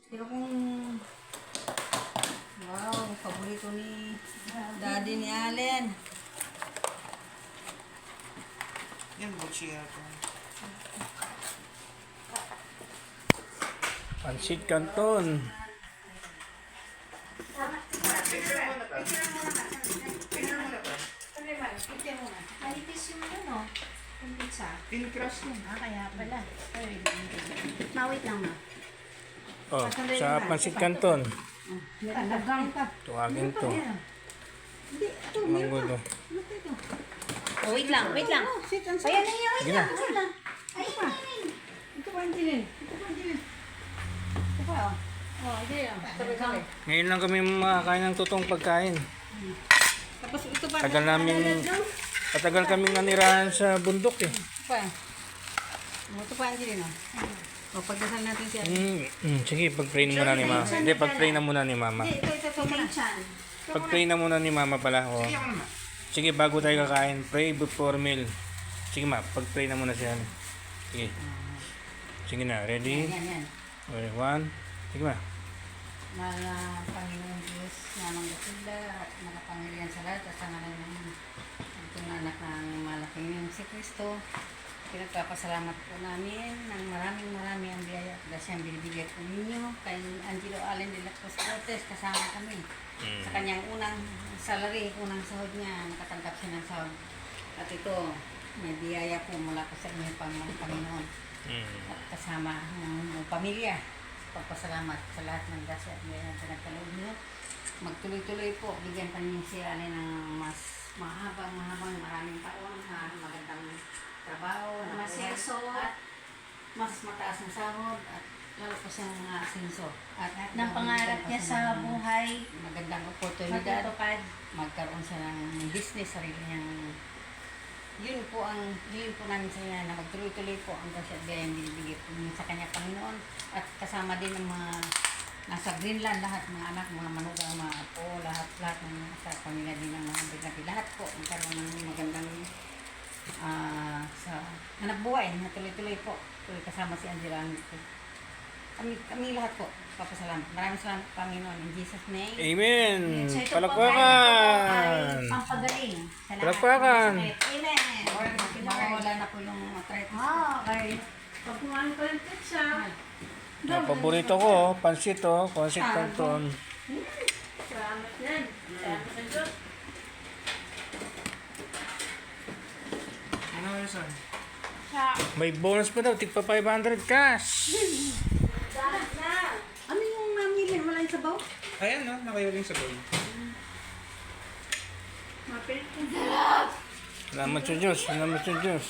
Pero kung, wow, paborito ni Daddy ni Allen. Yan, butchi ako. Pansit Canton. Manipis yung ano, yung pizza. Thin crust yan. Kaya pala. Mawit lang ma. Oh, sa Pansit Canton. Talagang ka. Tuwagin to. Hindi, ito, Manggulo. Oh, wait lang, wait lang. sit and Ayan na yun, Sige na. wait lang. Ay, pa. Ito pa, Angelin. Ito pa, Angelin. Ito pa, oh. Oh, hindi, oh. Tabi-tabi. Ngayon lang kami makakain ng totoong pagkain. Tapos ito pa. Patagal kaming nanirahan sa bundok eh. Ito pa. Oh, ito pa, Angelin, oh. O, pagdasal natin siya. Sige, pag-pray na muna ni mama. Hindi, pag-pray na muna ni mama. Ito muna. Pag-pray na muna ni mama pala. Oh. Sige ako naman. Sige, bago tayo kakain, pray before meal. Sige ma, pag-pray na muna siya. Sige. Sige na, ready? Yan. Okay, 1. Sige ma. Mahal na Panginoon Diyos na nanggasila at nakapangyarihan sa lahat at sa ngalan ng itong anak ng malaking yung si Kristo. Pinagpapasalamat po namin ng maraming ang biyaya at grasyang binibigay po ninyo kay Angelo Allen de la Cruz Cortez, kasama kami. Sa kanyang unang salary, unang sahod niya, nakatanggap siya ng sahod. At ito, may biyaya po mula po sa inyo Panginoon. At kasama ng pamilya. Pagpasalamat sa lahat ng grasya at biyaya na pinagkaloob niyo. Magtuloy-tuloy po, bigyan pa niyo si Allen ng mas mahabang maraming taon, magandang trabaho, Masenso. at mas mataas na sahod at lalo pa siyang asenso. At Ng pangarap niya sa buhay, magandang oportunidad, matutupad. magkaroon siya ng business, sarili niyang yun po namin sa niya na magtuloy-tuloy po ang grasya at biyayang binibigay po niya sa kanya Panginoon at kasama din ng mga nasa Greenland, lahat mga anak, mga manugang, mga apo, lahat ng sa pamilya din ng mga binabi, lahat po magkaroon ng magandang sa hanap buhay na tuloy-tuloy po. Tuloy kasama si Angela. Kami lahat po. Papasalamat. Maraming salamat Panginoon. In Jesus' name. Amen! So, ito po, Palakpakan! pampagaling. Sa lahat Palakpakan! ng sakit. Amen. Mawawala na po yung arthritis. Okay. Pag kumain ko yung pizza. Ang paborito ko, pansit Pansit Canton. Salamat yan. Salamat sa Diyos. Ano yun, son? May bonus pa daw, tigpa 500 cash! Salamat na. Ano yung mamili? Wala yung sabaw? Ayan, no? Nakayuling sa bowl. Mapilit ko. Salamat sa Diyos, salamat sa Diyos.